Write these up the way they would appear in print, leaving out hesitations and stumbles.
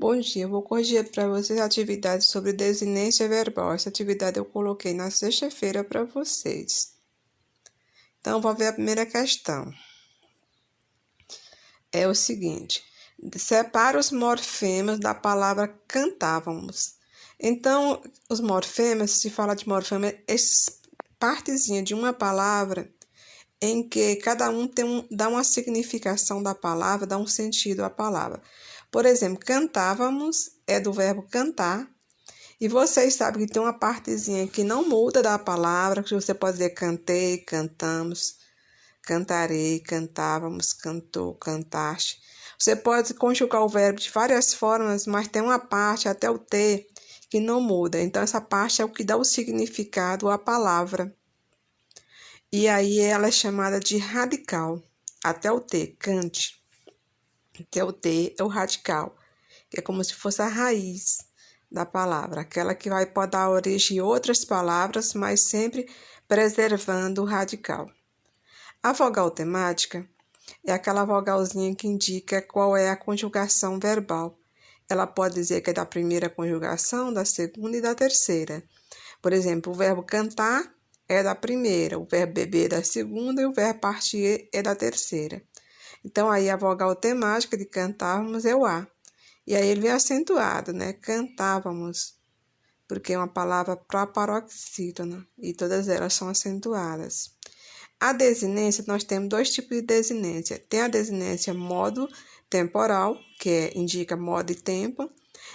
Bom dia, eu vou corrigir para vocês a atividade sobre desinência verbal. Essa atividade eu coloquei na sexta-feira para vocês. Então, vamos ver a primeira questão. É o seguinte: separa os morfemas da palavra cantávamos. Então, os morfemas, se fala de morfema, é partezinha de uma palavra em que cada um dá uma significação da palavra, dá um sentido à palavra. Por exemplo, cantávamos é do verbo cantar, e vocês sabem que tem uma partezinha que não muda da palavra, que você pode dizer cantei, cantamos, cantarei, cantávamos, cantou, cantaste. Você pode conjugar o verbo de várias formas, mas tem uma parte, até o T, que não muda. Então, essa parte é o que dá o significado à palavra. E aí ela é chamada de radical, até o T, cante. Até o T é o radical, que é como se fosse a raiz da palavra, aquela que pode dar origem a outras palavras, mas sempre preservando o radical. A vogal temática é aquela vogalzinha que indica qual é a conjugação verbal. Ela pode dizer que é da primeira conjugação, da segunda e da terceira. Por exemplo, o verbo cantar é da primeira, o verbo beber é da segunda e o verbo partir é da terceira. Então, aí a vogal temática de cantávamos é o A. E aí ele vem acentuado, né? Cantávamos, porque é uma palavra proparoxítona e todas elas são acentuadas. A desinência, nós temos dois tipos de desinência. Tem a desinência modo temporal, que indica modo e tempo,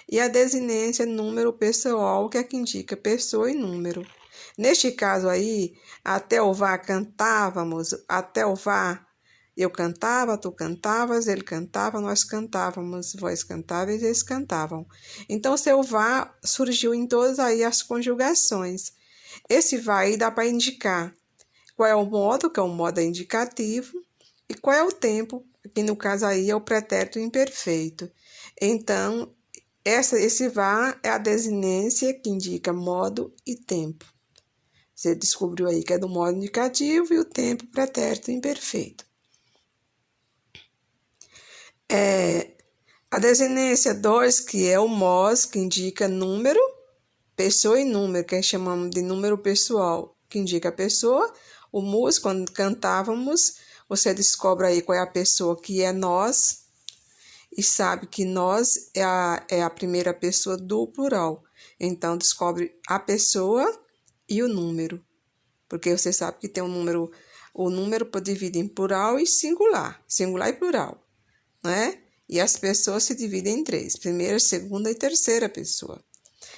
e a desinência número pessoal, que é que indica pessoa e número. Neste caso aí, até o vá cantávamos, até o vá eu cantava, tu cantavas, ele cantava, nós cantávamos, vós cantáveis, eles cantavam. Então, seu vá surgiu em todas aí as conjugações. Esse vá aí dá para indicar qual é o modo, que é o modo indicativo, e qual é o tempo, que no caso aí é o pretérito imperfeito. Então, esse vá é a desinência que indica modo e tempo. Você descobriu aí que é do modo indicativo e o tempo pretérito imperfeito. A desinência 2, que é o MOS, que indica número, pessoa e número, que chamamos de número pessoal, que indica a pessoa. O MUS, quando cantávamos, você descobre aí qual é a pessoa que é nós, e sabe que nós é a primeira pessoa do plural. Então, descobre a pessoa e o número, porque você sabe que tem o número divide em plural e singular e plural, né? E as pessoas se dividem em três, primeira, segunda e terceira pessoa.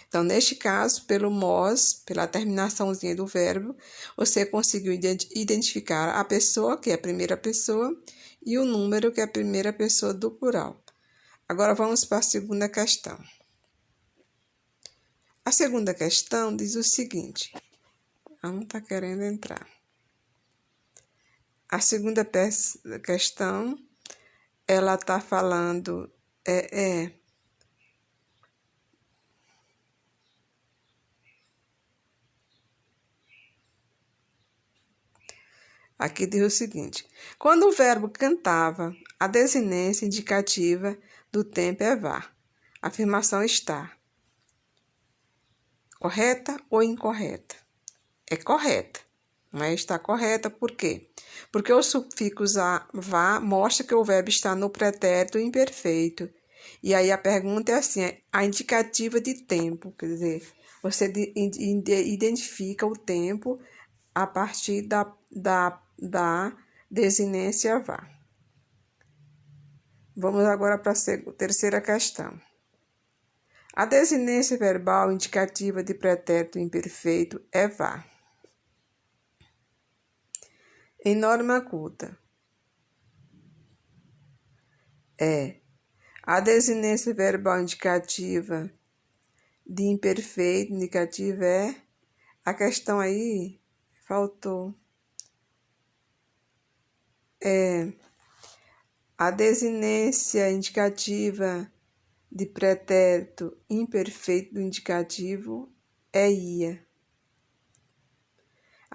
Então, neste caso, pelo MOS, pela terminaçãozinha do verbo, você conseguiu identificar a pessoa, que é a primeira pessoa, e o número, que é a primeira pessoa do plural. Agora, vamos para a segunda questão. A segunda questão diz o seguinte. Ela não está querendo entrar. A segunda questão, ela está falando... Aqui diz o seguinte: quando o verbo cantava, a desinência indicativa do tempo é vá. A afirmação está correta ou incorreta? É correta, mas está correta por quê? Porque o sufixo vá mostra que o verbo está no pretérito imperfeito. E aí a pergunta é assim, a indicativa de tempo, quer dizer, você identifica o tempo a partir da desinência vá. Vamos agora para a terceira questão. A desinência verbal indicativa de pretérito imperfeito é vá. Em norma culta, a desinência verbal indicativa de imperfeito indicativo é... A questão aí faltou. A desinência indicativa de pretérito imperfeito do indicativo é ia.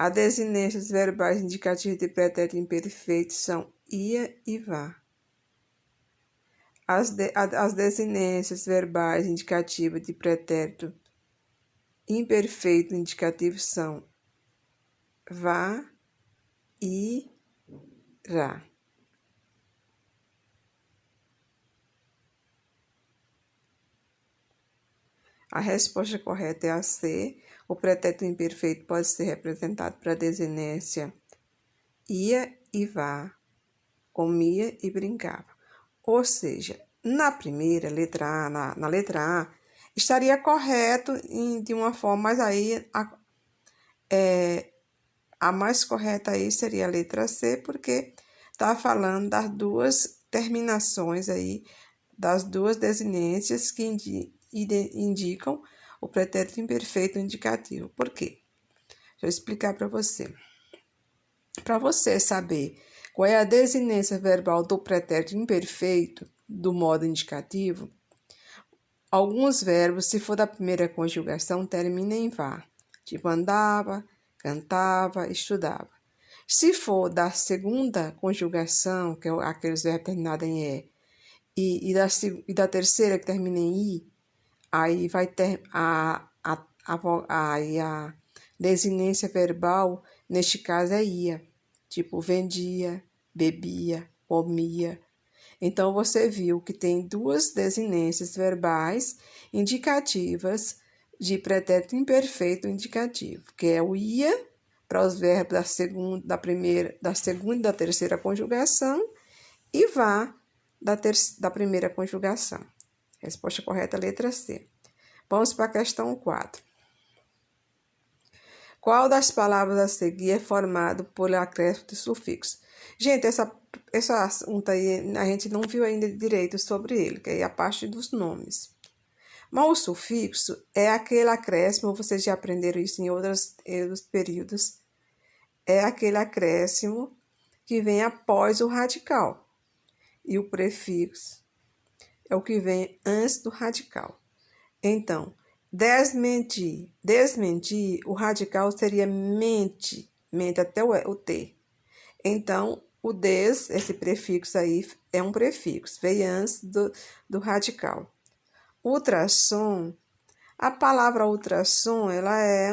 As desinências verbais indicativas de pretérito imperfeito são ia e vá. As desinências verbais indicativas de pretérito imperfeito indicativo são vá e rá. A resposta correta é a C. O pretérito imperfeito pode ser representado para a desinência ia e vá, comia e brincava. Ou seja, na primeira letra A, na letra A, estaria correto de uma forma, mas aí a mais correta aí seria a letra C, porque está falando das duas terminações aí, das duas desinências que indicam o pretérito imperfeito indicativo. Por quê? Deixa eu explicar para você. Para você saber qual é a desinência verbal do pretérito imperfeito do modo indicativo, alguns verbos, se for da primeira conjugação, terminam em vá. Tipo andava, cantava, estudava. Se for da segunda conjugação, que é aqueles verbos terminados em e da terceira que termina em i, aí vai ter a desinência verbal, neste caso é ia. Tipo vendia, bebia, comia. Então, você viu que tem duas desinências verbais indicativas de pretérito imperfeito indicativo, que é o ia para os verbos da segunda e da terceira conjugação e vá da primeira conjugação. Resposta correta, letra C. Vamos para a questão 4. Qual das palavras a seguir é formado por acréscimo de sufixo? Gente, esse assunto aí a gente não viu ainda direito sobre ele, que é a parte dos nomes. Mas o sufixo é aquele acréscimo, vocês já aprenderam isso em outros períodos, é aquele acréscimo que vem após o radical. E o prefixo é o que vem antes do radical. Então, desmentir, o radical seria mente até o T. Então, o des, esse prefixo aí, é um prefixo, veio antes do radical. Ultrassom, a palavra ultrassom, ela é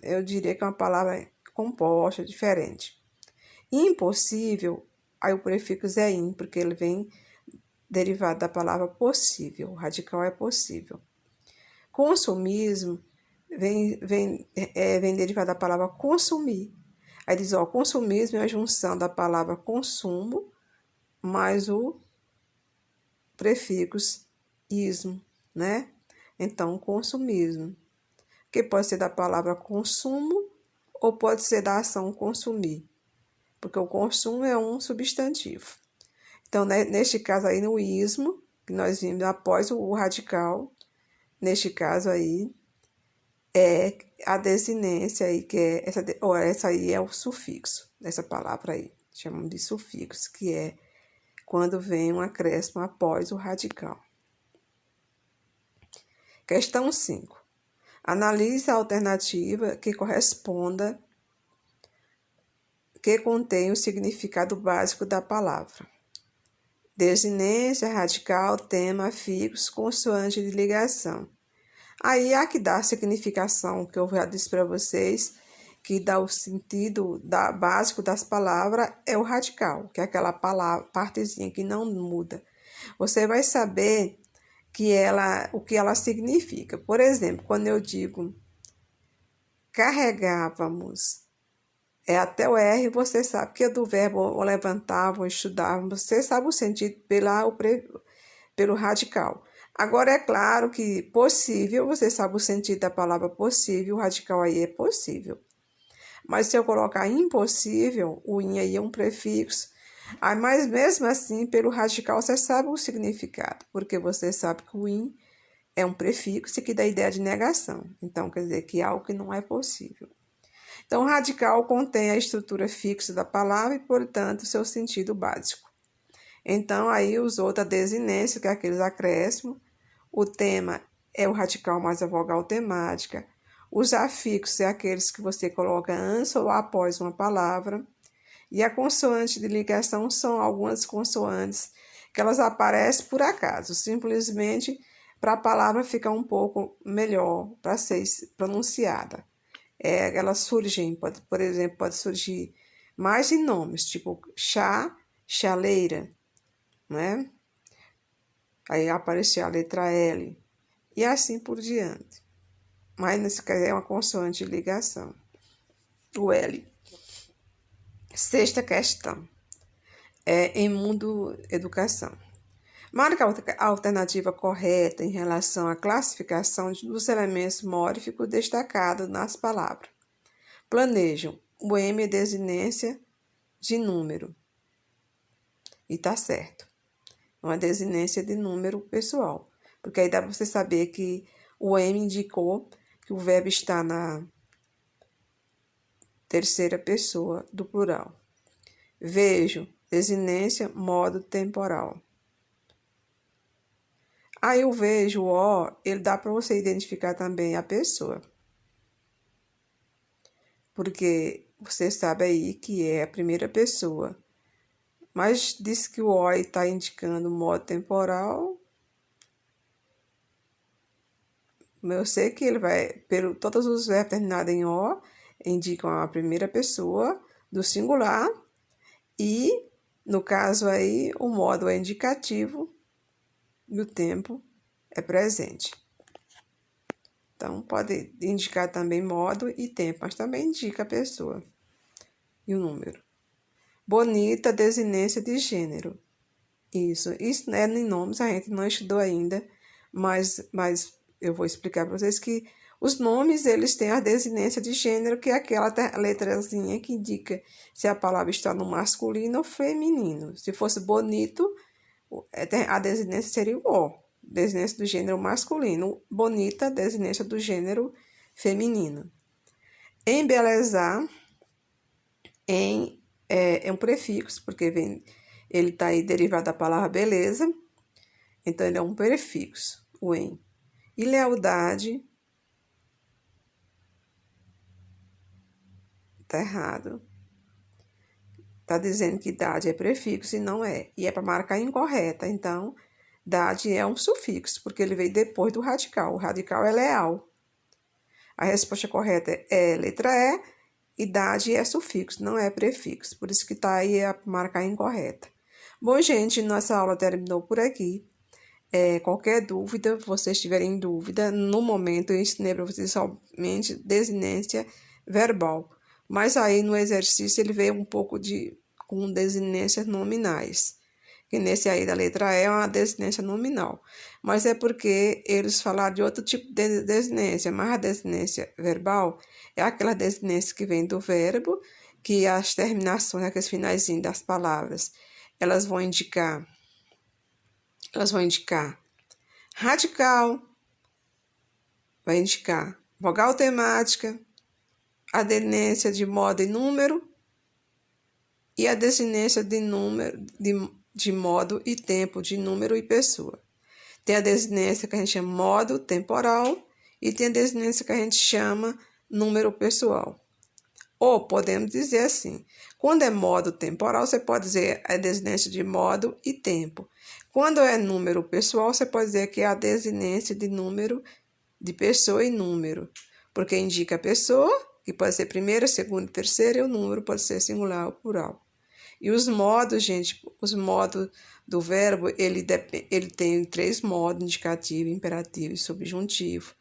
eu diria que é uma palavra composta, diferente. Impossível, aí o prefixo é in, porque ele vem derivado da palavra possível, o radical é possível. Consumismo vem derivado da palavra consumir. Aí diz, consumismo é a junção da palavra consumo mais o prefixo ismo, né? Então, consumismo, que pode ser da palavra consumo ou pode ser da ação consumir, porque o consumo é um substantivo. Então, neste caso aí, no ismo, que nós vimos após o radical, neste caso aí, é a desinência aí, que é essa aí é o sufixo, essa palavra aí, chamamos de sufixo, que é quando vem um acréscimo após o radical. Questão 5. Analise a alternativa que corresponda, que contém o significado básico da palavra. Desinência, radical, tema, fixo, consoante de ligação. Aí a que dá a significação, que eu já disse para vocês, que dá o sentido básico das palavras, é o radical, que é aquela partezinha que não muda. Você vai saber o que ela significa. Por exemplo, quando eu digo carregávamos, é até o R, você sabe que é do verbo levantavam, estudavam, você sabe o sentido pelo radical. Agora, é claro que possível, você sabe o sentido da palavra possível, o radical aí é possível. Mas se eu colocar impossível, o in aí é um prefixo. Mas mesmo assim, pelo radical, você sabe o significado, porque você sabe que o in é um prefixo que dá a ideia de negação. Então, quer dizer que é algo que não é possível. Então, o radical contém a estrutura fixa da palavra e, portanto, seu sentido básico. Então, aí usou outra desinência, que é aqueles acréscimos. O tema é o radical mais a vogal temática. Os afixos é aqueles que você coloca antes ou após uma palavra. E a consoante de ligação são algumas consoantes que elas aparecem por acaso, simplesmente para a palavra ficar um pouco melhor para ser pronunciada. Elas surgem, por exemplo, pode surgir mais em nomes, tipo chá, chaleira, né? Aí apareceu a letra L, e assim por diante. Mas nesse caso é uma consoante de ligação, o L. Sexta questão, em mundo educação. Marca a alternativa correta em relação à classificação dos elementos mórficos destacados nas palavras. Planejam. O M é desinência de número. E tá certo. Uma desinência de número pessoal. Porque aí dá para você saber que o M indicou que o verbo está na terceira pessoa do plural. Vejo. Desinência, modo temporal. Aí o vejo, o, ele dá para você identificar também a pessoa. Porque você sabe aí que é a primeira pessoa. Mas diz que o o está indicando o modo temporal. Eu sei que ele vai, todos os verbos terminados em o, indicam a primeira pessoa do singular. E, no caso aí, o modo é indicativo e o tempo é presente. Então, pode indicar também modo e tempo, mas também indica a pessoa e o número. Bonita, desinência de gênero. Isso né, em nomes a gente não estudou ainda, mas eu vou explicar para vocês que os nomes, eles têm a desinência de gênero, que é aquela letrazinha que indica se a palavra está no masculino ou feminino. Se fosse bonito, a desinência seria o O, desinência do gênero masculino. Bonita, desinência do gênero feminino. Embelezar, é um prefixo, porque ele está aí derivado da palavra beleza, então ele é um prefixo, o em. E lealdade, tá errado. Tá dizendo que dade é prefixo e não é. E é para marcar incorreta. Então, dade é um sufixo, porque ele veio depois do radical. O radical é leal. A resposta correta é letra E dade é sufixo, não é prefixo. Por isso que tá aí a marcar incorreta. Bom, gente, nossa aula terminou por aqui. Qualquer dúvida, vocês tiverem dúvida, no momento eu ensinei para vocês somente desinência verbal. Mas aí no exercício ele veio um pouco com desinências nominais. Que nesse aí da letra E é uma desinência nominal. Mas é porque eles falaram de outro tipo de desinência. Mas a desinência verbal é aquela desinência que vem do verbo, que as terminações, aqueles finaizinhos das palavras, elas vão indicar radical, vai indicar vogal temática, a desinência de modo e número e a desinência de número, de modo e tempo, de número e pessoa. Tem a desinência que a gente chama modo temporal e tem a desinência que a gente chama número pessoal. Ou podemos dizer assim, quando é modo temporal, você pode dizer a desinência de modo e tempo. Quando é número pessoal, você pode dizer que é a desinência de número de pessoa e número, porque indica a pessoa, que pode ser primeira, segunda, terceira, e o número pode ser singular ou plural. E os modos, gente, os modos do verbo, ele tem 3 modos, indicativo, imperativo e subjuntivo.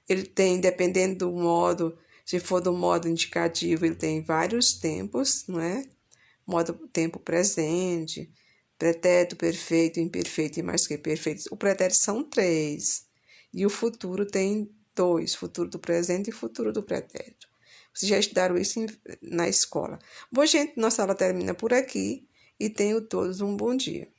Ele tem, dependendo do modo, se for do modo indicativo, ele tem vários tempos, não é? Tempo presente, pretérito, perfeito, imperfeito e mais que perfeito. O pretérito são 3. E o futuro tem 2, futuro do presente e futuro do pretérito. Vocês já estudaram isso na escola. Bom, gente, nossa aula termina por aqui e tenham todos um bom dia.